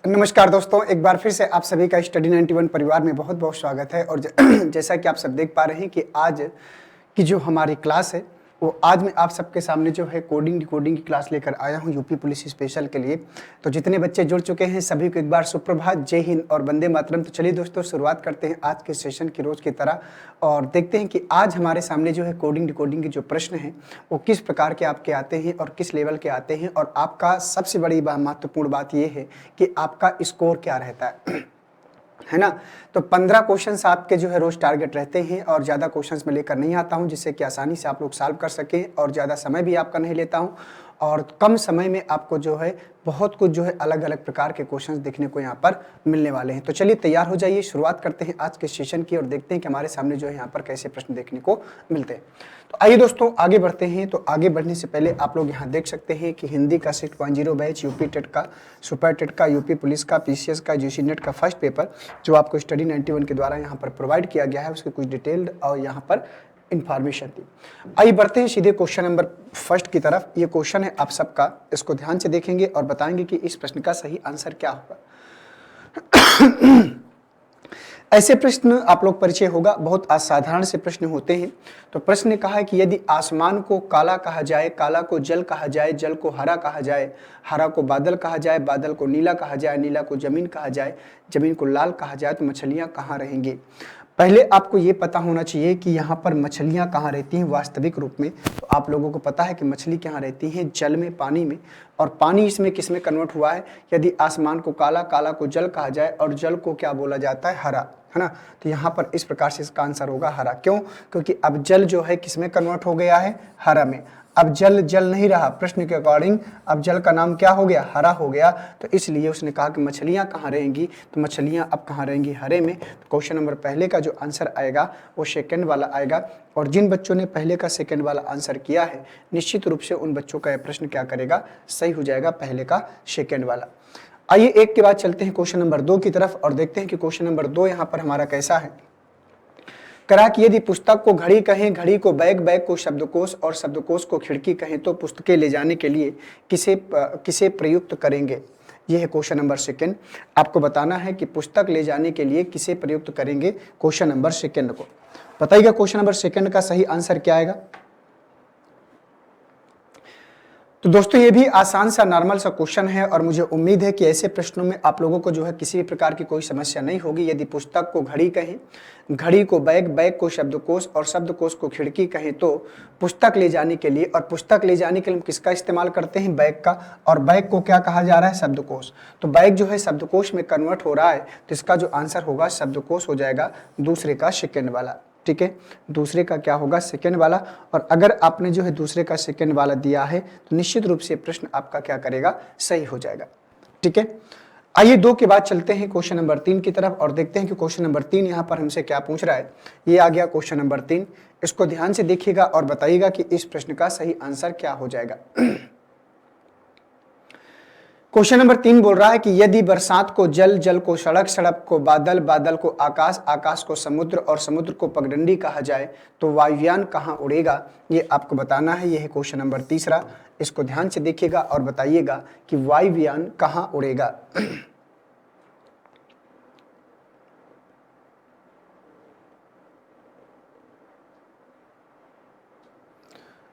नमस्कार दोस्तों, एक बार फिर से आप सभी का स्टडी 91 परिवार में बहुत बहुत स्वागत है। और जैसा कि आप सब देख पा रहे हैं कि आज की जो हमारी क्लास है वो आज मैं आप सबके सामने जो है कोडिंग डिकोडिंग की क्लास लेकर आया हूं यूपी पुलिस स्पेशल के लिए। तो जितने बच्चे जुड़ चुके हैं सभी को एक बार सुप्रभात, जय हिंद और वंदे मातरम। तो चलिए दोस्तों, शुरुआत करते हैं आज के सेशन की रोज की तरह और देखते हैं कि आज हमारे सामने जो है कोडिंग डिकोडिंग के जो प्रश्न हैं वो किस प्रकार के आपके आते हैं और किस लेवल के आते हैं। और आपका सबसे बड़ी महत्वपूर्ण बात ये है कि आपका स्कोर क्या रहता है ना। तो 15 क्वेश्चंस आपके जो है रोज टारगेट रहते हैं और ज़्यादा क्वेश्चंस मैं लेकर नहीं आता हूं जिससे कि आसानी से आप लोग सॉल्व कर सकें, और ज़्यादा समय भी आपका नहीं लेता हूं और कम समय में आपको जो है बहुत कुछ जो है अलग अलग प्रकार के क्वेश्चंस देखने को यहाँ पर मिलने वाले हैं। तो चलिए तैयार हो जाइए, शुरुआत करते हैं आज के सेशन की और देखते हैं कि हमारे सामने जो है यहाँ पर कैसे प्रश्न देखने को मिलते हैं। तो आइए दोस्तों आगे बढ़ते हैं। तो आगे बढ़ने से पहले आप लोग यहाँ देख सकते हैं कि हिंदी का 6.0 बैच, यूपी टेट का, सुपर टेट का, यूपी पुलिस का, पीसीएस का, जीसी नेट का फर्स्ट पेपर जो आपको स्टडी 91 के द्वारा यहाँ पर प्रोवाइड किया गया है उसकी कुछ डिटेल्ड और यहाँ पर इंफॉर्मेशन थी। आइए बढ़ते हैं सीधे क्वेश्चन नंबर फर्स्ट की तरफ। ये क्वेश्चन है आप सबका, इसको ध्यान से देखेंगे और बताएंगे कि इस प्रश्न का सही आंसर क्या होगा। ऐसे प्रश्न आप लोग परिचय होगा, बहुत असाधारण से प्रश्न होते हैं। तो प्रश्न ने कहा है कि यदि आसमान को काला कहा जाए, काला को जल कहा जाए, जल को हरा कहा जाए, हरा को बादल कहा जाए, बादल को नीला कहा जाए, नीला को जमीन कहा जाए, जमीन को लाल कहा जाए, तो मछलियां कहाँ रहेंगी। पहले आपको ये पता होना चाहिए कि यहाँ पर मछलियाँ कहाँ रहती हैं वास्तविक रूप में। तो आप लोगों को पता है कि मछली कहाँ रहती हैं, जल में, पानी में। और पानी इसमें किस में कन्वर्ट हुआ है, यदि आसमान को काला, काला को जल कहा जाए और जल को क्या बोला जाता है, हरा, है ना। तो यहाँ पर इस प्रकार से इसका आंसर होगा हरा। क्यों? क्योंकि अब जल जो है किस में कन्वर्ट हो गया है, हरा में। अब जल जल नहीं रहा, प्रश्न के अकॉर्डिंग अब जल का नाम क्या हो गया, हरा हो गया। तो इसलिए उसने कहा कि मछलियां कहाँ रहेंगी, तो मछलियां अब कहाँ रहेंगी, हरे में। तो क्वेश्चन नंबर पहले का जो आंसर आएगा वो सेकंड वाला आएगा। और जिन बच्चों ने पहले का सेकंड वाला आंसर किया है निश्चित रूप से उन बच्चों का यह प्रश्न क्या करेगा, सही हो जाएगा, पहले का सेकंड वाला। आइए एक के बाद चलते हैं क्वेश्चन नंबर 2 की तरफ और देखते हैं कि क्वेश्चन नंबर 2 यहाँ पर हमारा कैसा है। करा कि यदि पुस्तक को घड़ी कहें, घड़ी को बैग, बैग को शब्दकोश और शब्दकोश को खिड़की कहें तो पुस्तकें ले जाने के लिए किसे प्रयुक्त करेंगे। यह है क्वेश्चन नंबर सेकंड। आपको बताना है कि पुस्तक ले जाने के लिए किसे प्रयुक्त करेंगे, क्वेश्चन नंबर सेकंड को। बताइएगा क्वेश्चन नंबर सेकंड का सही आंसर क्या आएगा। तो दोस्तों ये भी आसान सा नॉर्मल सा क्वेश्चन है और मुझे उम्मीद है कि ऐसे प्रश्नों में आप लोगों को जो है किसी भी प्रकार की कोई समस्या नहीं होगी। यदि पुस्तक को घड़ी कहें, घड़ी को बैग, बैग को शब्दकोश और शब्दकोश को खिड़की कहें तो पुस्तक ले जाने के लिए, और पुस्तक ले जाने के लिए हम किसका इस्तेमाल करते हैं, बैग का। और बैग को क्या कहा जा रहा है, शब्दकोश। तो बैग जो है शब्दकोश में कन्वर्ट हो रहा है तो इसका जो आंसर होगा शब्दकोश हो जाएगा, दूसरे का सेकेंड वाला। ठीक है, दूसरे का क्या होगा, सेकंड वाला। और अगर आपने जो है दूसरे का सेकंड वाला दिया है तो निश्चित रूप से प्रश्न आपका क्या करेगा, सही हो जाएगा। ठीक है, आइए 2 के बाद चलते हैं क्वेश्चन नंबर 3 की तरफ और देखते हैं कि क्वेश्चन नंबर 3 यहाँ पर हमसे क्या पूछ रहा है। ये आ गया क्वेश्चन नंबर 3, इसको ध्यान से देखिएगा और बताइएगा कि इस प्रश्न का सही आंसर क्या हो जाएगा। क्वेश्चन नंबर 3 बोल रहा है कि यदि बरसात को जल, जल को सड़क, सड़क को बादल, बादल को आकाश, आकाश को समुद्र और समुद्र को पगडंडी कहा जाए तो वायुयान कहाँ उड़ेगा। ये आपको बताना है। यह है क्वेश्चन नंबर 3। इसको ध्यान से देखिएगा और बताइएगा कि वायुयान कहाँ उड़ेगा।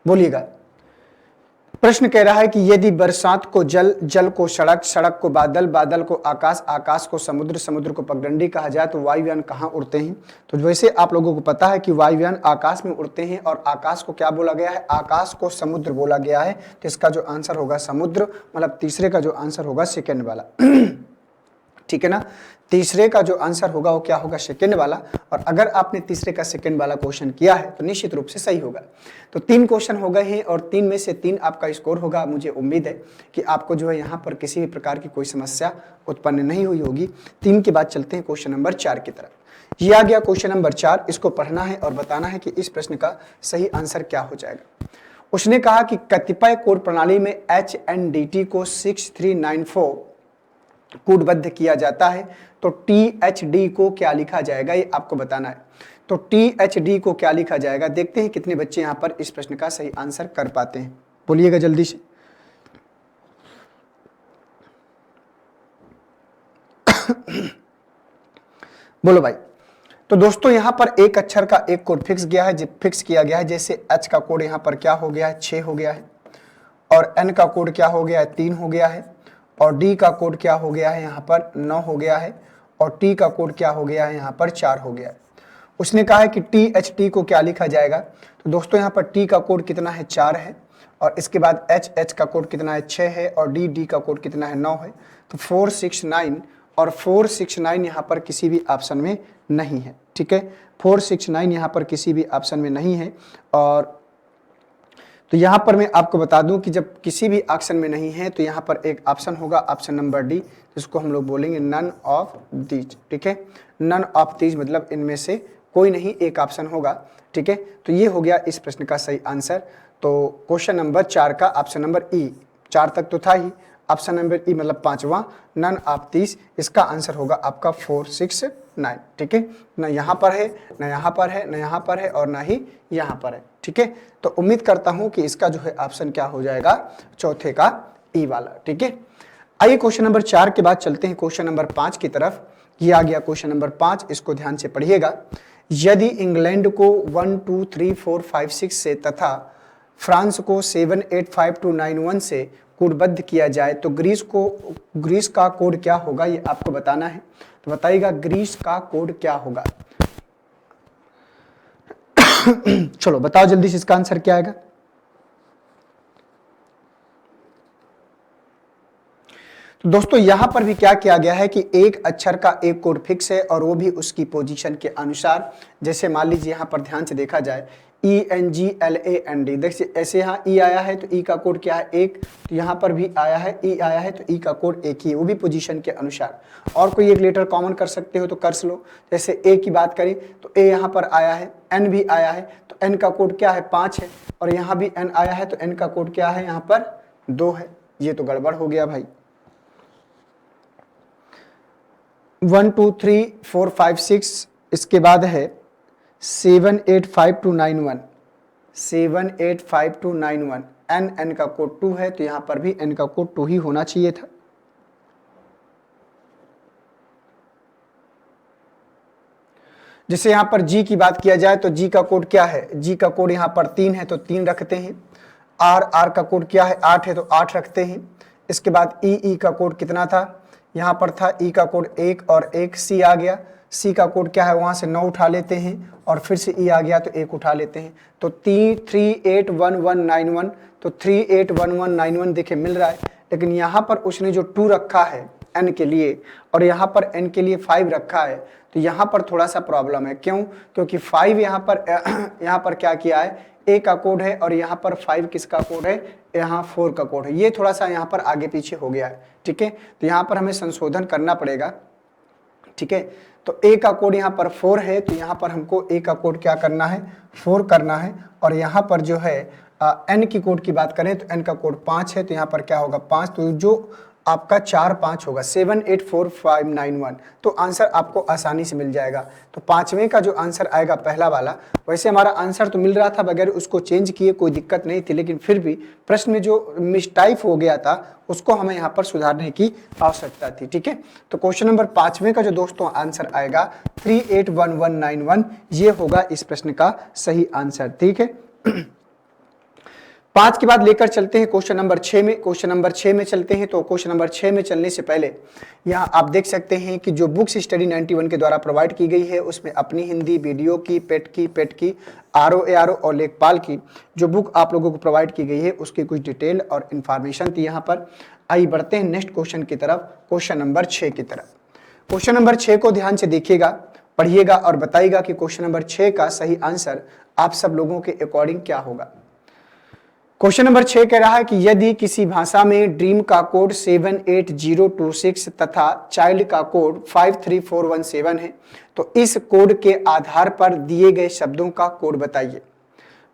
बोलिएगा। प्रश्न कह रहा है कि यदि बरसात को जल, जल को सड़क, सड़क को बादल, बादल को आकाश, आकाश को समुद्र, समुद्र को पगडंडी कहा जाए तो वायुयान कहाँ उड़ते हैं। तो वैसे आप लोगों को पता है कि वायुयान आकाश में उड़ते हैं और आकाश को क्या बोला गया है, आकाश को समुद्र बोला गया है। तो इसका जो आंसर होगा समुद्र, मतलब तीसरे का जो आंसर होगा सेकेंड वाला। ठीक है ना, तीसरे का जो आंसर होगा वो क्या होगा, सेकंड वाला। और अगर आपने तीसरे का सेकंड वाला क्वेश्चन किया है तो निश्चित रूप से सही होगा। तो 3 क्वेश्चन हो गए हैं और 3 में से 3 आपका स्कोर होगा। मुझे उम्मीद है कि आपको जो है यहाँ पर किसी भी प्रकार की कोई समस्या उत्पन्न नहीं हुई होगी। 3 के बाद चलते हैं क्वेश्चन नंबर 4 की तरफ। ये आ गया क्वेश्चन नंबर 4, इसको पढ़ना है और बताना है कि इस प्रश्न का सही आंसर क्या हो जाएगा। उसने कहा कि कतिपय कोड प्रणाली में HNDT को 6394 कूटबद्ध किया जाता है तो THD को क्या लिखा जाएगा, ये आपको बताना है। तो THD को क्या लिखा जाएगा, देखते हैं कितने बच्चे यहाँ पर इस प्रश्न का सही आंसर कर पाते हैं। बोलिएगा जल्दी से। बोलो भाई। तो दोस्तों यहां पर एक अक्षर का एक कोड फिक्स किया गया है। जैसे एच का कोड यहां पर क्या हो गया है, 6 हो गया है, और एन का कोड क्या हो गया है, 3 हो गया है, और डी का कोड क्या हो गया है यहाँ पर 9 हो गया है, और टी का कोड क्या हो गया है यहाँ पर 4 हो गया है। उसने कहा है कि टी एच टी को क्या लिखा जाएगा। तो दोस्तों यहाँ पर टी का कोड कितना है, 4 है, और इसके बाद एच एच का कोड कितना है, 6 है, और डी डी का कोड कितना है, 9 है। तो 469 और 469 यहाँ पर किसी भी ऑप्शन में नहीं है। ठीक है, 469 यहाँ पर किसी भी ऑप्शन में नहीं है। और तो यहाँ पर मैं आपको बता दूं कि जब किसी भी ऑप्शन में नहीं है तो यहाँ पर एक ऑप्शन होगा, ऑप्शन नंबर डी, जिसको हम लोग बोलेंगे नन ऑफ दीज। ठीक है, नन ऑफ दीज मतलब इनमें से कोई नहीं, एक ऑप्शन होगा। ठीक है, तो ये हो गया इस प्रश्न का सही आंसर। तो क्वेश्चन नंबर 4 का ऑप्शन नंबर ई, 4 तक तो था ही, ऑप्शन नंबर ई मतलब 5वां, नन ऑफ दीज, इसका आंसर होगा आपका 469। ठीक है, ना यहाँ पर है, ना यहाँ पर है, ना यहाँ पर है, और ना ही यहाँ पर है। ठीक है, तो उम्मीद करता हूं कि इसका जो है ऑप्शन क्या हो जाएगा, चौथे का ई वाला। ठीक है, आइए क्वेश्चन नंबर 4 के बाद चलते हैं क्वेश्चन नंबर 5 की तरफ। ये आ गया क्वेश्चन नंबर 5, इसको ध्यान से पढ़िएगा। यदि इंग्लैंड को 1 2 3 4 5 6 से तथा फ्रांस को 7 8 5 2 9 1 से कोडबद्ध किया जाए तो ग्रीस का कोड क्या होगा, ये आपको बताना है। तो बताइएगा ग्रीस का कोड क्या होगा। चलो बताओ जल्दी से, इसका आंसर क्या आएगा। तो दोस्तों यहां पर भी क्या किया गया है कि एक अक्षर का एक कोड फिक्स है, और वो भी उसकी पोजीशन के अनुसार। जैसे मान लीजिए यहां पर ध्यान से देखा जाए, ENGLAND, देखिए ऐसे यहाँ ई आया है तो ई का कोड क्या है, 1, तो यहाँ पर भी आया है ई आया है तो ई का कोड 1 ही है, वो भी पोजीशन के अनुसार। और कोई एक लेटर कॉमन कर सकते हो तो कर लो। जैसे ए की बात करें तो ए यहाँ पर आया है, एन भी आया है तो एन का कोड क्या है, 5 है, और यहाँ भी एन आया है तो एन का कोड क्या है, यहाँ पर 2 है। ये तो गड़बड़ हो गया भाई। 1 2 3 4 5 6, इसके बाद है 7 8 5 2 9 1, 7 8 5 2 9 1, एन का कोड 2 है तो यहां पर भी एन का कोड 2 ही होना चाहिए था। जैसे यहां पर जी की बात किया जाए तो जी का कोड क्या है, जी का कोड यहां पर 3 है तो 3 रखते हैं। आर का कोड क्या है, 8 है तो 8 रखते हैं। इसके बाद ई का कोड कितना था, यहाँ पर था ई का कोड 1 और 1, सी आ गया, सी का कोड क्या है, वहाँ से 9 उठा लेते हैं, और फिर से ई आ गया तो 1 उठा लेते हैं। तो 381191, तो 381191 देखिए मिल रहा है। लेकिन यहाँ पर उसने जो 2 रखा है एन के लिए, और यहाँ पर एन के लिए 5 रखा है, तो यहाँ पर थोड़ा सा प्रॉब्लम है। क्यों, क्योंकि 5 यहाँ पर क्या किया है, ए का कोड है, और यहाँ पर 5 किसका कोड है, यहाँ 4 का कोड है। ये थोड़ा सा यहाँ पर आगे पीछे हो गया है। ठीक है, तो यहाँ पर हमें संशोधन करना पड़ेगा। ठीक है, तो ए का कोड यहाँ पर 4 है, तो यहाँ पर हमको ए का कोड क्या करना है, 4 करना है। और यहाँ पर जो है एन की कोड की बात करें तो एन का कोड 5 है, तो यहाँ पर क्या होगा, 5, तो जो आपका 4 5 होगा, 7 8 4 5 9 1, तो आंसर आपको आसानी से मिल जाएगा। तो 5वें का जो आंसर आएगा पहला वाला, वैसे हमारा आंसर तो मिल रहा था बगैर उसको चेंज किए, कोई दिक्कत नहीं थी, लेकिन फिर भी प्रश्न में जो मिसटाइप हो गया था उसको हमें यहाँ पर सुधारने की आवश्यकता थी। ठीक है, तो क्वेश्चन नंबर 5वें का जो दोस्तों आंसर आएगा 381191, ये होगा इस प्रश्न का सही आंसर। ठीक है, 5 के बाद लेकर चलते हैं क्वेश्चन नंबर 6 में। क्वेश्चन नंबर 6 में चलते हैं। तो क्वेश्चन नंबर 6 में चलने से पहले यहाँ आप देख सकते हैं कि जो बुक्स स्टडी 91 के द्वारा प्रोवाइड की गई है, उसमें अपनी हिंदी, वीडियो की, पेट की, आरओ और लेखपाल की जो बुक आप लोगों को प्रोवाइड की गई है, उसकी कुछ डिटेल और इन्फॉर्मेशन थी यहाँ पर। आइए बढ़ते हैं नेक्स्ट क्वेश्चन की तरफ, क्वेश्चन नंबर 6 की तरफ। क्वेश्चन नंबर 6 को ध्यान से देखिएगा, पढ़िएगा और बताइएगा कि क्वेश्चन नंबर 6 का सही आंसर आप सब लोगों के अकॉर्डिंग क्या होगा। क्वेश्चन नंबर 6 कह रहा है कि यदि किसी भाषा में ड्रीम का कोड 78026 तथा चाइल्ड का कोड 53417 है, तो इस कोड के आधार पर दिए गए शब्दों का कोड बताइए।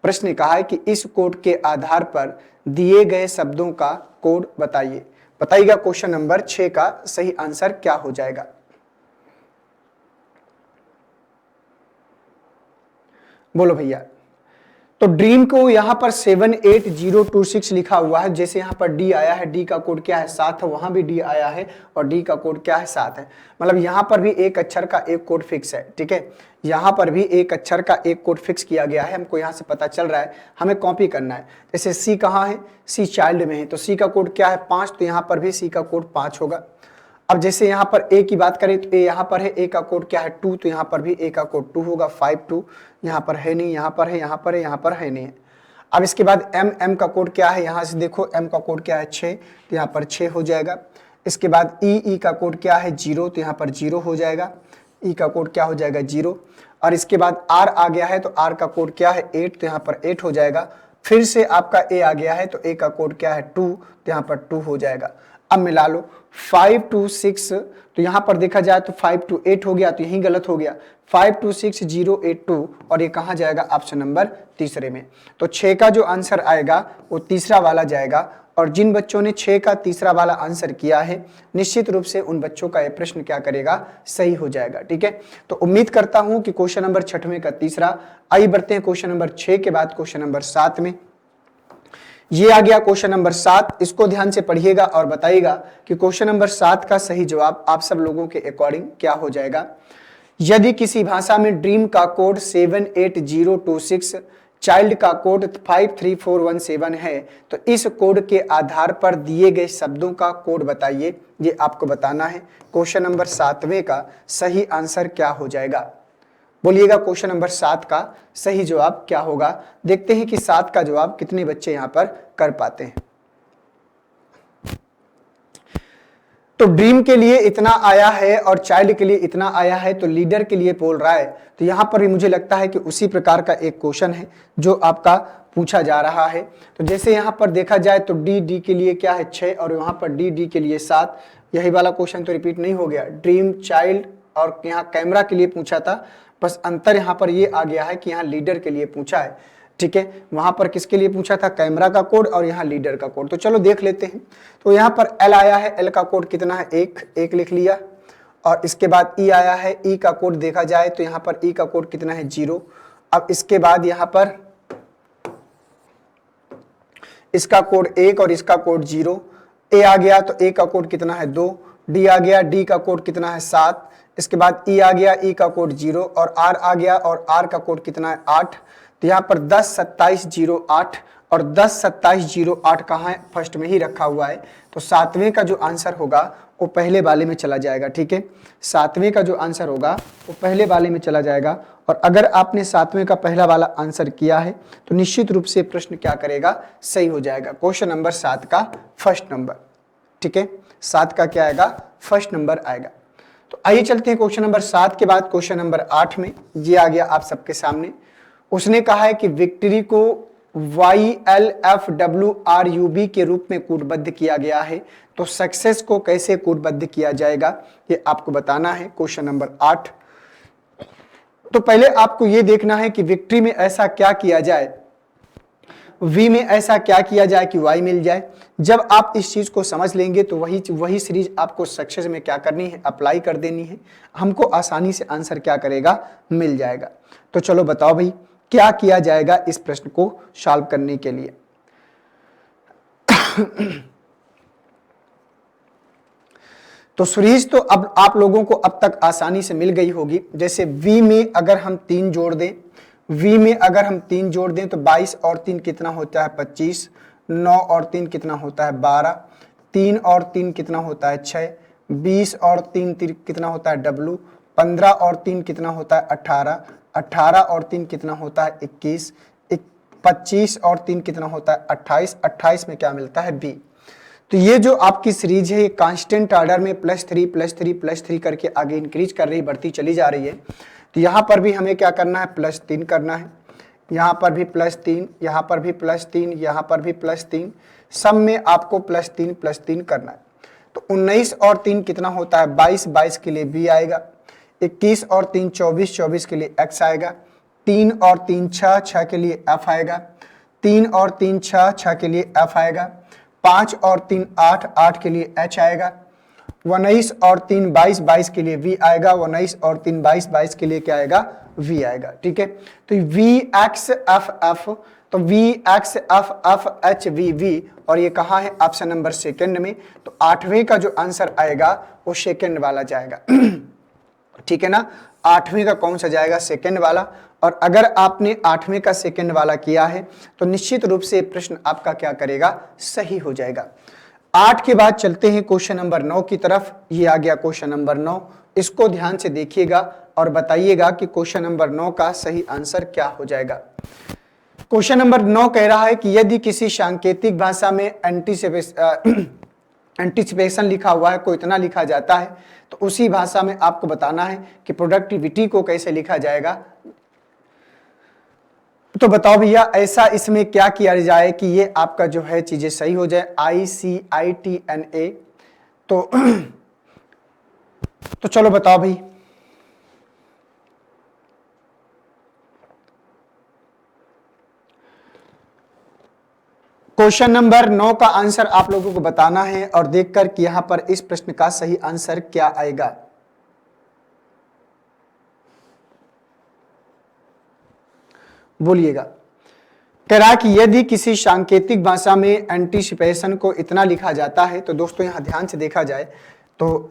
प्रश्न ने कहा है कि इस कोड के आधार पर दिए गए शब्दों का कोड बताइए। बताइएगा क्वेश्चन नंबर 6 का सही आंसर क्या हो जाएगा। बोलो भैया। तो ड्रीम को यहाँ पर 78026 लिखा हुआ है। जैसे यहाँ पर डी आया है, डी का कोड क्या है 7 है, वहां भी डी आया है और डी का कोड क्या है 7 है। मतलब यहाँ पर भी एक अक्षर का एक कोड फिक्स है, ठीक है। यहाँ पर भी एक अक्षर का एक कोड फिक्स किया गया है, हमको यहाँ से पता चल रहा है, हमें कॉपी करना है। जैसे सी कहाँ है, सी चाइल्ड में है, तो सी का कोड क्या है 5, तो यहाँ पर भी सी का कोड 5 होगा। अब जैसे यहाँ पर ए की बात करें तो ए यहाँ पर है, ए का कोड क्या है 2, तो यहाँ पर भी ए का कोड 2 होगा, 5 2। यहाँ पर है नहीं, यहाँ पर है, यहाँ पर है, यहाँ पर है नहीं है। अब इसके बाद एम, एम का कोड क्या है, यहाँ से देखो एम का कोड क्या है 6, तो यहाँ पर 6 हो जाएगा। इसके बाद ई, ई का कोड क्या है 0, तो यहाँ पर 0 हो जाएगा, ई का कोड क्या हो जाएगा 0। और इसके बाद आर आ गया है, तो आर का कोड क्या है 8, तो यहाँ पर 8 हो जाएगा। फिर से आपका ए आ गया है, तो ए का कोड क्या है 2, तो यहाँ पर 2 हो जाएगा। अब मिला लो 5 2 6, तो यहां पर देखा जाए तो 5 2 8 हो गया, तो यही गलत हो गया, 5 2 6 0 8 2, और ये कहां जाएगा ऑप्शन नंबर तीसरे में। तो 6 का जो आंसर आएगा वो तीसरा वाला जाएगा। और जिन बच्चों ने 6 का तीसरा वाला आंसर किया है, निश्चित रूप से उन बच्चों का यह प्रश्न क्या करेगा, सही हो जाएगा, ठीक है। तो उम्मीद करता हूं कि क्वेश्चन नंबर 6वें का तीसरा। आइए बढ़ते हैं क्वेश्चन नंबर 6 के बाद क्वेश्चन नंबर 7 में। ये आ गया क्वेश्चन नंबर 7। इसको ध्यान से पढ़िएगा और बताइएगा कि क्वेश्चन नंबर 7 का सही जवाब आप सब लोगों के अकॉर्डिंग क्या हो जाएगा। यदि किसी भाषा में ड्रीम का कोड 78026, चाइल्ड का कोड 53417 है, तो इस कोड के आधार पर दिए गए शब्दों का कोड बताइए। ये आपको बताना है। क्वेश्चन नंबर 7वें का सही आंसर क्या हो जाएगा, बोलिएगा। क्वेश्चन नंबर 7 का सही जवाब क्या होगा। देखते हैं कि 7 का जवाब कितने बच्चे यहां पर कर पाते हैं। तो ड्रीम के लिए इतना आया है और चाइल्ड के लिए इतना आया है, तो लीडर के लिए बोल रहा है। तो यहां पर भी मुझे लगता है कि उसी प्रकार का एक क्वेश्चन है जो आपका पूछा जा रहा है। तो जैसे यहां पर देखा जाए तो डी, डी के लिए क्या है 6, और वहां पर डी, डी के लिए 7। यही वाला क्वेश्चन तो रिपीट नहीं हो गया। ड्रीम, चाइल्ड और यहाँ कैमरा के लिए पूछा था, बस अंतर यहाँ पर ये आ गया है कि यहाँ लीडर के लिए पूछा है, ठीक है। वहां पर किसके लिए पूछा था, कैमरा का कोड, और यहाँ लीडर का कोड। तो चलो देख लेते हैं। तो यहाँ पर एल आया है, एल का कोड कितना है 1 लिख लिया। और इसके बाद ई आया है, ई का कोड देखा जाए तो यहाँ पर ई का कोड कितना है 0। अब इसके बाद यहाँ पर इसका कोड 1 और इसका कोड 0। ए आ गया तो ए का कोड कितना है 2। डी आ गया, डी का कोड कितना है 7। इसके बाद ई आ गया, ई का कोड 0, और आर आ गया और आर का कोड कितना है 8। तो यहाँ पर 10 27 08 और 10 27 08 कहाँ है, फर्स्ट में ही रखा हुआ है। तो 7वें का जो आंसर होगा वो पहले वाले में चला जाएगा, ठीक है। 7वें का जो आंसर होगा वो पहले वाले में चला जाएगा। और अगर आपने 7वें का पहला वाला आंसर किया है तो निश्चित रूप से प्रश्न क्या करेगा, सही हो जाएगा। क्वेश्चन नंबर 7 का फर्स्ट नंबर, ठीक है। 7 का क्या आएगा, फर्स्ट नंबर आएगा। तो आइए चलते हैं क्वेश्चन नंबर 7 के बाद क्वेश्चन नंबर 8 में। ये आ गया आप सबके सामने। उसने कहा है कि विक्ट्री को YLFWRUB के रूप में कोडबद्ध किया गया है, तो सक्सेस को कैसे कोडबद्ध किया जाएगा ये आपको बताना है। Question number 8। तो पहले आपको ये देखना है कि विक्ट्री में ऐसा क्या किया जाए, V में ऐसा क्या किया जाए कि Y मिल जाए। जब आप इस चीज को समझ लेंगे तो वही सीरीज आपको सक्सेस में क्या करनी है, अप्लाई कर देनी है। हमको आसानी से आंसर क्या करेगा, मिल जाएगा। तो चलो बताओ भाई क्या किया जाएगा इस प्रश्न को सॉल्व करने के लिए। तो सीरीज तो अब आप लोगों को अब तक आसानी से मिल गई होगी। जैसे V में अगर हम 3 जोड़ दें, V में अगर हम 3 जोड़ दें तो 22 और 3 कितना होता है 25, 9 और 3 कितना होता है 12, 3 और 3 कितना होता है 6, 20 और 3 कितना होता है W, 15 और 3 कितना होता है 18, 18 और 3 कितना होता है 21, 25 और 3 कितना होता है 28, 28 में क्या मिलता है B। तो ये जो आपकी सीरीज है ये कांस्टेंट ऑर्डर में +3 +3 +3 करके आगे इंक्रीज कर रही, बढ़ती चली जा रही है। तो यहाँ पर भी हमें क्या करना है, +3 करना है। यहाँ पर भी +3, यहाँ पर भी +3, यहाँ पर भी +3, सब में आपको +3 करना है। तो 19 और 3 कितना होता है 22, 22 के लिए B आएगा। 21 और 3 24, 24 के लिए X आएगा। 3 और 3 6, 6 के लिए F आएगा। 3 और 3 6, 6 के लिए F आएगा। 5 और 3 8, 8 के लिए H आएगा। 19 और 3 22, 22 के लिए v आएगा, 19 और 3 22, 22 के लिए क्या आएगा, v आएगा। ठीक है, तो v x f f, तो v x f f h v v, और ये कहाँ है, ऑप्शन नंबर सेकंड में। तो 8वें का जो आंसर आएगा वो सेकंड वाला जाएगा। ठीक है ना, 8वें का कौन सा जाएगा, सेकंड वाला। और अगर आपने 8वें का सेकंड वाला किया है तो निश्चित रूप से प्रश्न आपका क्या करेगा, सही हो जाएगा। 8 के बाद चलते हैं क्वेश्चन नंबर 9 की तरफ। ये आ गया क्वेश्चन नंबर 9, इसको ध्यान से देखिएगा और बताइएगा कि क्वेश्चन नंबर 9 का सही आंसर क्या हो जाएगा। क्वेश्चन नंबर 9 कह रहा है कि यदि किसी सांकेतिक भाषा में एंटीसिपेशन लिखा हुआ है, को इतना लिखा जाता है, तो उसी भाषा में आपको बताना है कि प्रोडक्टिविटी को कैसे लिखा जाएगा। तो बताओ भैया, ऐसा इसमें क्या किया जाए कि ये आपका जो है चीजें सही हो जाए, ICITNA। तो चलो बताओ भाई। क्वेश्चन नंबर 9 का आंसर आप लोगों को बताना है और देखकर कि यहां पर इस प्रश्न का सही आंसर क्या आएगा। बोलिएगा। कह रहा है कि यदि किसी सांकेतिक भाषा में एंटीसिपेशन को इतना लिखा जाता है, तो दोस्तों यहां ध्यान से देखा जाए तो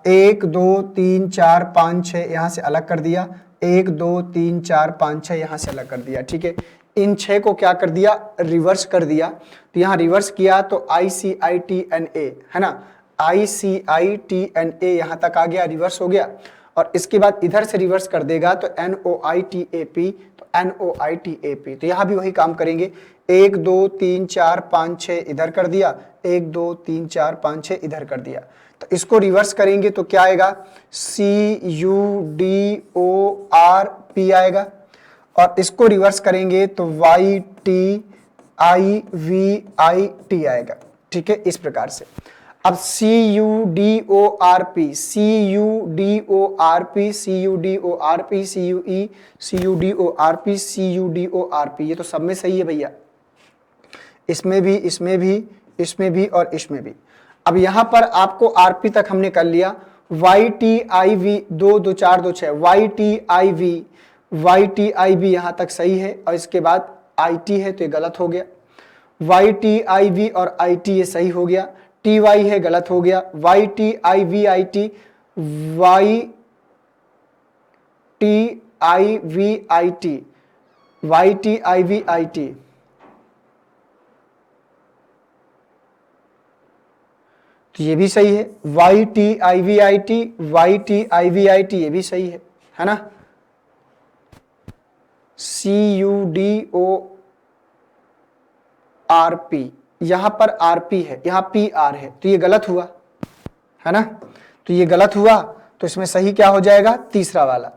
1 2 3 4 5 6 यहां से अलग कर दिया, 1 2 3 4 5 6 यहां से अलग कर दिया। ठीक है, इन 6 को क्या कर दिया, रिवर्स कर दिया। तो यहां रिवर्स किया तो ICITNA है ना, ICITNA यहां तक आ गया, रिवर्स हो गया। और इसके बाद इधर से रिवर्स कर देगा तो NOITAP, तो NOITAP। तो यहां भी वही काम करेंगे, 1 2 3 4 5 6 इधर कर दिया, 1 2 3 4 5 6 इधर कर दिया। तो इसको रिवर्स करेंगे तो क्या आएगा, CUDORP आएगा। और इसको रिवर्स करेंगे तो YTIVIT आएगा। ठीक है, इस प्रकार से। अब CUDORP, CUDORP, CUDORP, CUE, CUDORP, CUDORP, ये तो सब में सही है भैया, इसमें भी, इसमें भी, इसमें भी और इसमें भी। अब यहां पर आपको आरपी तक हमने कर लिया, YTIV 2 2 4 2 6, YTIV यहां तक सही है, और इसके बाद IT है तो ये गलत हो गया। YTIV और IT ये सही हो गया, TY है गलत हो गया, YTIVIT, YTIVIT, तो ये भी सही है, YTIVIT, YTIVIT ये भी सही है ना। CUDORP, यहां पर RP है, यहां PR है, तो ये गलत हुआ है ना, तो ये गलत हुआ। तो इसमें सही क्या हो जाएगा, तीसरा वाला।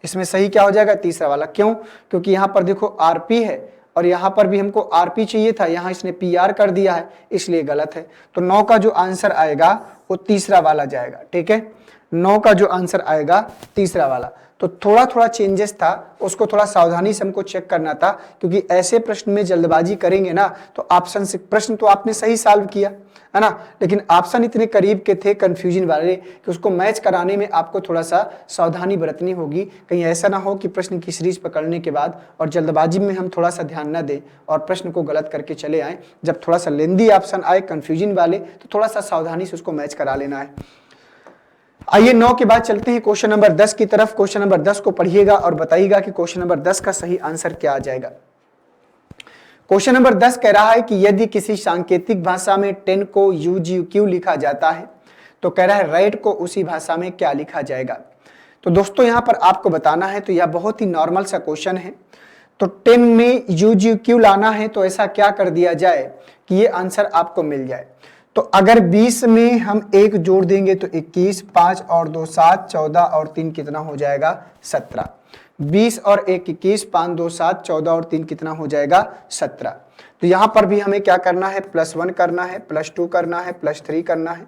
इसमें सही क्या हो जाएगा, तीसरा वाला। क्यों, क्योंकि यहां पर देखो RP है और यहां पर भी हमको RP चाहिए था, यहां इसने PR कर दिया है, इसलिए गलत है। तो 9 का जो आंसर आएगा वो तीसरा वाला जाएगा। ठीक है, 9 का जो आंसर आएगा तीसरा वाला। तो थोड़ा थोड़ा चेंजेस था, उसको थोड़ा सावधानी से हमको चेक करना था, क्योंकि ऐसे प्रश्न में जल्दबाजी करेंगे ना तो ऑप्शन से प्रश्न तो आपने सही सॉल्व किया है ना, लेकिन ऑप्शन इतने करीब के थे कंफ्यूजन वाले कि उसको मैच कराने में आपको थोड़ा सा सावधानी बरतनी होगी। कहीं ऐसा ना हो कि प्रश्न की सीरीज पकड़ने के बाद और जल्दबाजी में हम थोड़ा सा ध्यान न दें और प्रश्न को गलत करके चले आए। जब थोड़ा सा लेंदी ऑप्शन आए कंफ्यूजन वाले तो थोड़ा सा सावधानी से उसको मैच करा लेना है। आइए 9 के बाद चलते हैं क्वेश्चन नंबर 10 की तरफ। क्वेश्चन नंबर 10 को पढ़िएगा और बताइएगा कि क्वेश्चन नंबर 10 का सही आंसर क्या आ जाएगा। क्वेश्चन नंबर 10 कह रहा है कि यदि किसी सांकेतिक भाषा में 10 को UGQ लिखा जाता है तो कह रहा है रेड को उसी भाषा में क्या लिखा जाएगा। तो दोस्तों यहां पर आपको बताना है, तो यह बहुत ही नॉर्मल सा क्वेश्चन है। तो 10 में UGQ लाना है तो ऐसा क्या कर दिया जाए कि ये आंसर आपको मिल जाए। तो अगर 20 में हम 1 जोड़ देंगे तो 21, 5 और 2 7, 14 और 3 कितना हो जाएगा, 17। 20 और 1 21, 5 2 7, 14 और 3 कितना हो जाएगा, 17। तो यहां पर भी हमें क्या करना है, +1 करना है, +2 करना है, +3 करना है।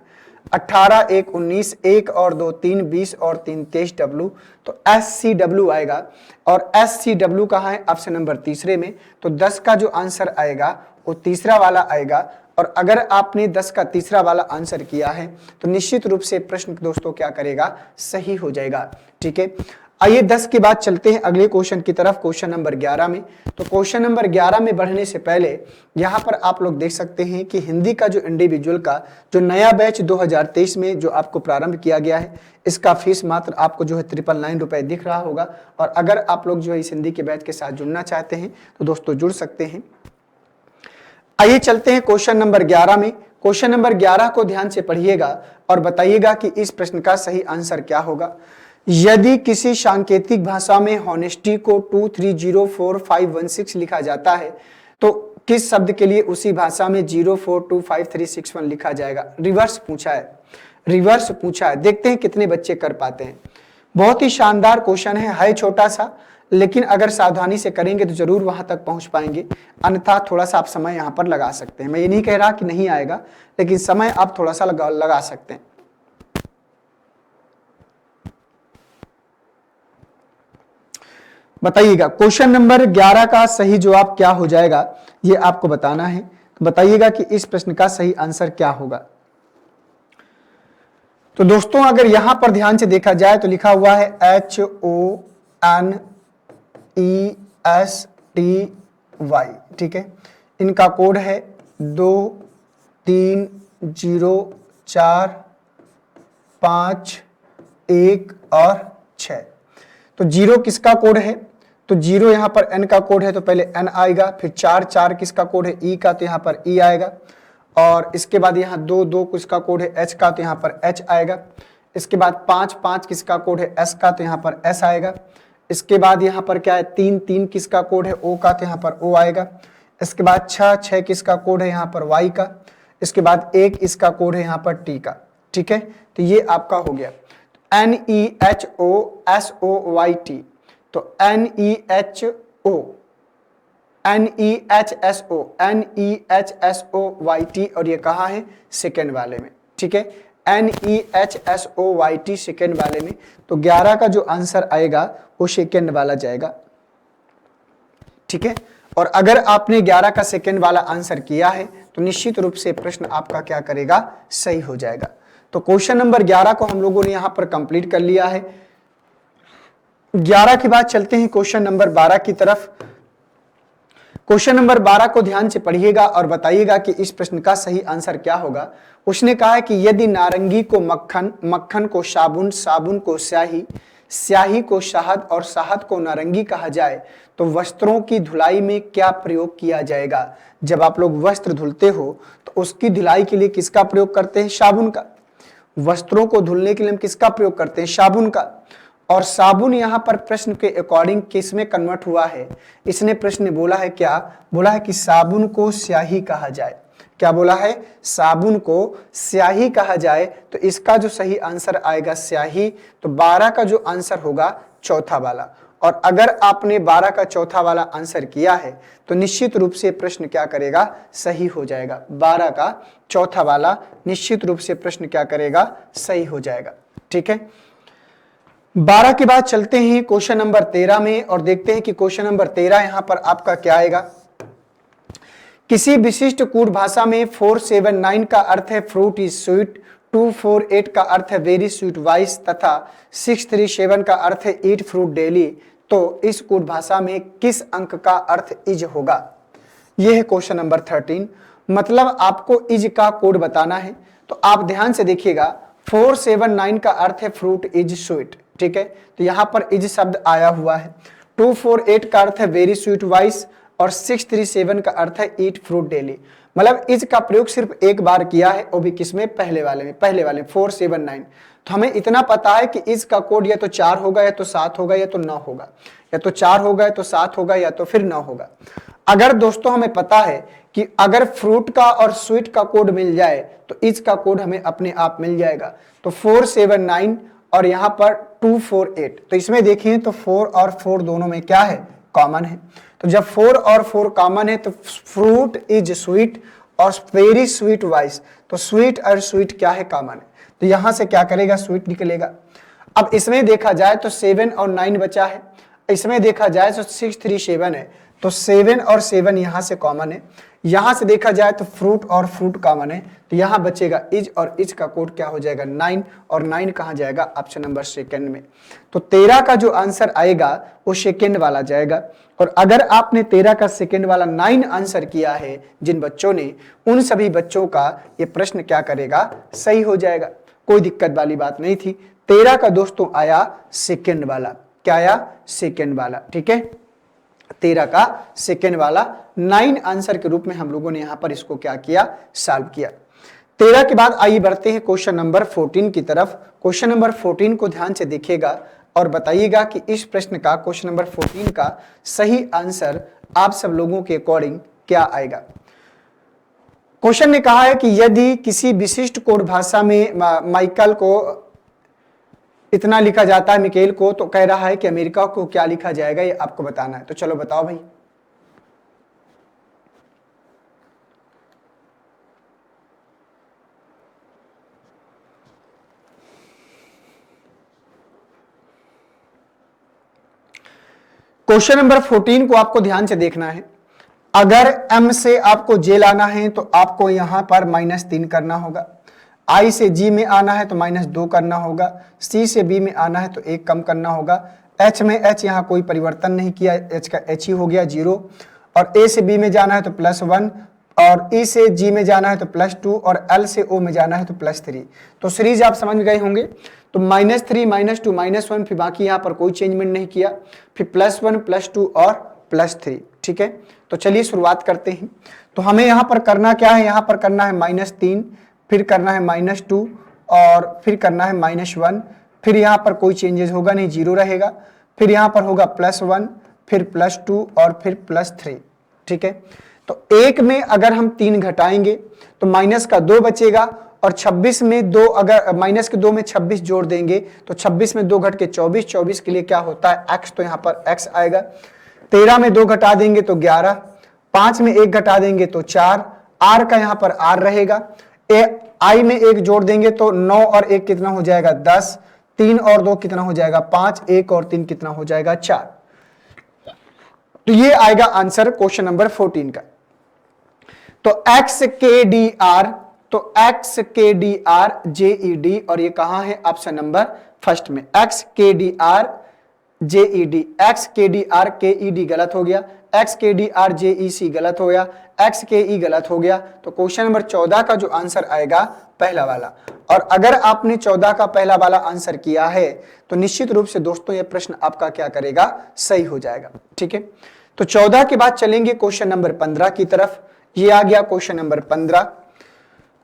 18 1 19, 1 और 2 3, 20 और 3 23 W, तो SCW आएगा। और SCW कहाँ है, ऑप्शन नंबर तीसरे में। तो 10 का जो आंसर आएगा वो तीसरा वाला आएगा। और अगर आपने 10 का तीसरा वाला आंसर किया है तो निश्चित रूप से प्रश्न दोस्तों क्या करेगा, सही हो जाएगा। ठीक है, आइए 10 के बाद चलते हैं अगले क्वेश्चन की तरफ, क्वेश्चन नंबर 11 में। तो क्वेश्चन नंबर 11 में बढ़ने से पहले यहां पर आप लोग देख सकते हैं कि हिंदी का जो इंडिविजुअल का जो नया बैच 2023 में जो आपको प्रारंभ किया गया है, इसका फीस मात्र आपको जो है 999 रुपए दिख रहा होगा। और अगर आप लोग जो है इस हिंदी के बैच के साथ जुड़ना चाहते हैं तो दोस्तों जुड़ सकते हैं। आइए चलते हैं क्वेश्चन नंबर 11 में। क्वेश्चन नंबर 11 को ध्यान से पढ़िएगा और बताइएगा कि इस प्रश्न का सही आंसर क्या होगा। यदि किसी सांकेतिक भाषा में हॉनेस्टी को 2304516 लिखा जाता है तो किस शब्द के लिए उसी भाषा में 0425361 लिखा जाएगा। रिवर्स पूछा है, देखते हैं कितने बच्चे कर पाते हैं। बहुत ही शानदार क्वेश्चन है छोटा सा, लेकिन अगर सावधानी से करेंगे तो जरूर वहां तक पहुंच पाएंगे, अन्यथा थोड़ा सा आप समय यहां पर लगा सकते हैं। मैं ये नहीं कह रहा कि नहीं आएगा, लेकिन समय आप थोड़ा सा लगा सकते हैं। बताइएगा क्वेश्चन नंबर 11 का सही जवाब क्या हो जाएगा, ये आपको बताना है। तो बताइएगा कि इस प्रश्न का सही आंसर क्या होगा। तो दोस्तों अगर यहां पर ध्यान से देखा जाए तो लिखा हुआ है HONESTY, ठीक है। इनका कोड है 23045 और 6। तो 0 किसका कोड है, तो 0 यहां पर n का कोड है तो पहले n आएगा, फिर 4 किसका कोड है e का, तो यहां पर e आएगा। और इसके बाद यहाँ 2 किसका कोड है h का, तो यहाँ पर h आएगा। इसके बाद 5 किसका कोड है s का, तो यहाँ पर s आएगा। इसके बाद यहाँ पर क्या है 3 किसका कोड है o का, तो यहाँ पर o आएगा। इसके बाद 6 किसका कोड है यहाँ पर y का। इसके बाद 1 इसका कोड है यहाँ पर t का। ठीक है, तो ये आपका हो गया NEHOSOYT, तो NEHSOYT, और ये कहाँ है, सेकेंड वाले में। ठीक है, NEHSOYT सेकेंड वाले में। तो 11 का जो आंसर आएगा वो सेकेंड वाला जाएगा। ठीक है, और अगर आपने 11 का सेकेंड वाला आंसर किया है तो निश्चित रूप से प्रश्न आपका क्या करेगा, सही हो जाएगा। तो क्वेश्चन नंबर 11 को हम लोगों ने यहां पर कंप्लीट कर लिया है। 11 के बाद चलते हैं क्वेश्चन नंबर 12 की तरफ। क्वेश्चन नंबर 12 को ध्यान से पढ़िएगा और बताइएगा कि इस प्रश्न का सही आंसर क्या होगा। उसने कहा है कि यदि नारंगी को मक्खन, मक्खन को साबुन, साबुन को स्याही, स्याही को शहद और शहद को नारंगी कहा जाए तो वस्त्रों की धुलाई में क्या प्रयोग किया जाएगा। जब आप लोग वस्त्र धुलते हो तो उसकी धुलाई के लिए किसका प्रयोग करते हैं, साबुन का। वस्त्रों को धुलने के लिए हम किसका प्रयोग करते हैं, साबुन का। और साबुन यहाँ पर प्रश्न के अकॉर्डिंग किस में कन्वर्ट हुआ है, इसने प्रश्न ने बोला है क्या, बोला है कि साबुन को स्याही कहा जाए। क्या बोला है, साबुन को स्याही कहा जाए। तो इसका जो सही आंसर आएगा स्याही। तो 12 का जो आंसर होगा चौथा वाला। और अगर आपने 12 का चौथा वाला आंसर किया है तो निश्चित रूप से प्रश्न क्या करेगा, सही हो जाएगा। 12 का चौथा वाला निश्चित रूप से प्रश्न क्या करेगा, सही हो जाएगा। ठीक है, 12 के बाद चलते हैं क्वेश्चन नंबर 13 में और देखते हैं कि क्वेश्चन नंबर 13 यहां पर आपका क्या आएगा। किसी विशिष्ट कूट भाषा में 479 का अर्थ है फ्रूट इज स्वीट, 248 का अर्थ है वेरी स्वीट वाइस तथा 637 का अर्थ है ईट फ्रूट डेली। तो इस कूट भाषा में किस अंक का अर्थ इज होगा। यह है क्वेश्चन नंबर 13। मतलब आपको इज का कोड बताना है। तो आप ध्यान से देखिएगा, 479 का अर्थ है फ्रूट इज स्वीट। ठीक है, तो यहां पर इज शब्द आया हुआ है। 248 का अर्थ है वेरी स्वीट वाइस और 637 का अर्थ है ईट फ्रूट डेली। मतलब इज का प्रयोग सिर्फ एक बार किया है, वो भी किसमें, पहले वाले 479। तो हमें इतना पता है कि इज का कोड या तो 4 होगा या तो 7 होगा या तो 9 होगा, या तो 4 होगा या तो 7 होगा या तो फिर 9 होगा। अगर दोस्तों हमें पता है कि अगर फ्रूट का और स्वीट का कोड मिल जाए तो इज का कोड हमें अपने आप मिल जाएगा। तो 479 और यहां पर 248, तो इसमें देखिए तो 4 और 4 दोनों में क्या है, कॉमन है। तो जब 4 और 4 कॉमन है तो फ्रूट इज स्वीट और वेरी स्वीट वाइस, तो स्वीट और स्वीट क्या है, कॉमन है। तो यहां से क्या करेगा, स्वीट निकलेगा। अब इसमें देखा जाए तो 7 और 9 बचा है, इसमें देखा जाए तो 637 है, तो 7 और 7 यहां से कॉमन है। यहां से देखा जाए तो फ्रूट और फ्रूट कॉमन है, तो यहां बचेगा इज, और इज का कोड क्या हो जाएगा 9, और 9 कहां जाएगा ऑप्शन नंबर सेकंड में। तो 13 का जो आंसर आएगा वो सेकंड वाला जाएगा। और अगर आपने 13 का सेकंड वाला 9 आंसर किया है जिन बच्चों ने, उन सभी बच्चों का ये प्रश्न क्या करेगा, सही हो जाएगा। कोई दिक्कत वाली बात नहीं थी। 13 का दोस्तों आया सेकंड वाला, क्या आया, सेकंड वाला, ठीक है। 13 का सेकंड वाला 9 आंसर के रूप में हम लोगों ने यहां पर इसको क्या किया, सॉल्व किया। 13 के बाद आइए बढ़ते हैं क्वेश्चन नंबर 14 की तरफ। क्वेश्चन नंबर 14 को ध्यान से देखिएगा और बताइएगा कि इस प्रश्न का, क्वेश्चन नंबर 14 का सही आंसर आप सब लोगों के अकॉर्डिंग क्या आएगा। क्वेश्चन ने कहा है कि यदि किसी विशिष्ट कोड भाषा में माइकल को इतना लिखा जाता है, मिकेल को, तो कह रहा है कि अमेरिका को क्या लिखा जाएगा, ये आपको बताना है। तो चलो बताओ भाई। क्वेश्चन नंबर 14 को आपको ध्यान से देखना है। अगर m से आपको j लाना है तो आपको यहां पर -3 करना होगा, I से G में आना है तो -2 करना होगा, C से B में आना है तो 1 कम करना होगा, H में H यहाँ कोई परिवर्तन नहीं किया, H का H ही हो गया 0, और A से B में जाना है तो +1, और E से G में जाना है तो +2, और L से O में जाना है तो +3। तो सीरीज आप समझ गए होंगे। तो -3, -2, -1, फिर बाकी यहाँ पर कोई चेंजमेंट नहीं किया, फिर +1, +2 और +3, ठीक है। तो चलिए शुरुआत करते हैं। तो हमें यहाँ पर करना क्या है, यहाँ पर करना है -3, फिर करना है -2, और फिर करना है -1, फिर यहाँ पर कोई चेंजेस होगा नहीं, 0 रहेगा, फिर यहाँ पर होगा +1, फिर +2 और फिर +3, ठीक है। तो 1 में अगर हम 3 घटाएंगे तो माइनस का 2 बचेगा, और 26 में 2, अगर माइनस के 2 में 26 जोड़ देंगे तो 26 में 2 घट के 24, 24 के लिए क्या होता है x, तो यहाँ पर x आएगा। 13 में 2 घटा देंगे तो 11, 5 में 1 घटा देंगे तो 4, r का यहाँ पर r रहेगा, i में 1 जोड़ देंगे तो 9 और 1 कितना हो जाएगा 10, 3 और 2 कितना हो जाएगा 5, 1 और 3 कितना हो जाएगा 4। तो ये आएगा आंसर क्वेश्चन नंबर 14 का। तो x के डी आर, तो x के डी आर JED, और ये कहां है, ऑप्शन नंबर फर्स्ट में, x के डी आर JED, x के डी आर KED गलत हो गया, x के डी आर JEC गलत हो गया, x के E गलत हो गया। तो क्वेश्चन नंबर 14 का जो आंसर आएगा पहला वाला। और अगर आपने 14 का पहला वाला आंसर किया है तो निश्चित रूप से दोस्तों ये प्रश्न आपका क्या करेगा, सही हो जाएगा, ठीक है। तो 14 के बाद चलेंगे क्वेश्चन नंबर 15 की तरफ। ये आ गया क्वेश्चन नंबर 15।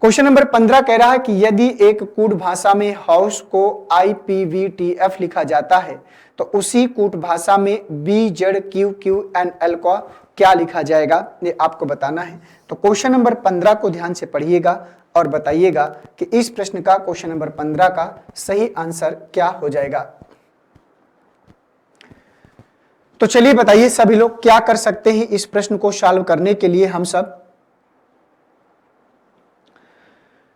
क्वेश्चन नंबर 15 कह रहा है कि यदि एक कूट भाषा में हाउस को IPVTF लिखा जाता है तो उसी कूट भाषा में BZQQNL को क्या लिखा जाएगा, ये आपको बताना है। तो क्वेश्चन नंबर 15 को ध्यान से पढ़िएगा और बताइएगा कि इस प्रश्न का, क्वेश्चन नंबर 15 का सही आंसर क्या हो जाएगा। तो चलिए बताइए सभी लोग क्या कर सकते हैं इस प्रश्न को सॉल्व करने के लिए हम सब।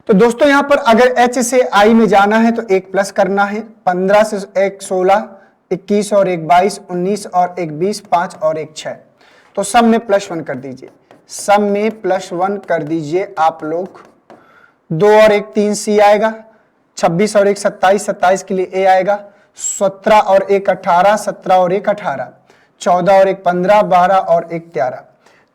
तो दोस्तों यहां पर अगर H से I में जाना है तो 1 प्लस करना है, 15 से 1 16, 21 और 1 22, 19 और 1 20, 5 और 1 6। तो सब में +1 कर दीजिए, सब में +1 कर दीजिए आप लोग। 2 और 1 3 C आएगा, 26 और 1 27, 27 के लिए A आएगा, 17 और 1 18, 17 और 1 18, 14 और 1 15, 12 और 1 13।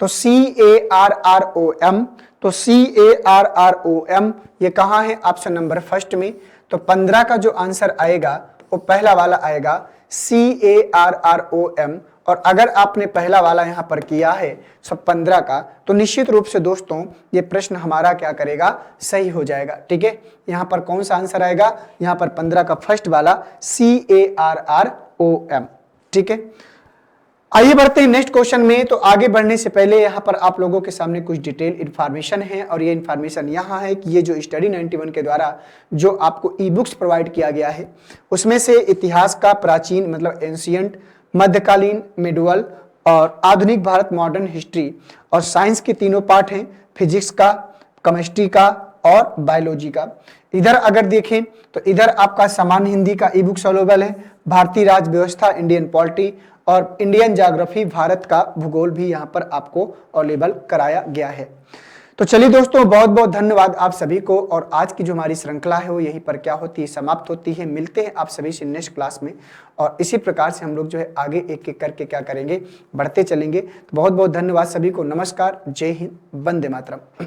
तो CARROM, तो CARROM ये कहां है, ऑप्शन नंबर फर्स्ट में। तो 15 का जो आंसर आएगा वो पहला वाला आएगा CARROM। और अगर आपने पहला वाला यहां पर किया है सब 15 का, तो निश्चित रूप से दोस्तों ये प्रश्न हमारा क्या करेगा, सही हो जाएगा, ठीक है। यहां पर कौन सा आंसर आएगा, यहां पर 15 का फर्स्ट वाला CARROM, ठीक है। आइए बढ़ते हैं नेक्स्ट क्वेश्चन में। तो आगे बढ़ने से पहले यहाँ पर आप लोगों के सामने कुछ डिटेल इन्फॉर्मेशन है, और ये इन्फॉर्मेशन यहाँ है कि ये जो स्टडी 91 के द्वारा जो आपको ई बुक्स प्रोवाइड किया गया है उसमें से इतिहास का प्राचीन मतलब एंशियंट, मध्यकालीन, मिडवल और आधुनिक भारत मॉडर्न हिस्ट्री और साइंस के तीनों पार्ट हैं, फिजिक्स का, केमिस्ट्री का और बायोलॉजी का। इधर अगर देखें तो इधर आपका सामान्य हिंदी का ई बुक्स अवेलेबल है, भारतीय राज्य व्यवस्था, इंडियन पॉलिटी और इंडियन ज्योग्राफी भारत का भूगोल भी यहाँ पर आपको अवेलेबल कराया गया है। तो चलिए दोस्तों, बहुत बहुत धन्यवाद आप सभी को। और आज की जो हमारी श्रृंखला है वो यहीं पर क्या होती है, समाप्त होती है। मिलते हैं आप सभी से नेक्स्ट क्लास में, और इसी प्रकार से हम लोग जो है आगे एक एक करके क्या करेंगे, बढ़ते चलेंगे। तो बहुत बहुत धन्यवाद सभी को। नमस्कार, जय हिंद, वंदे मातरम।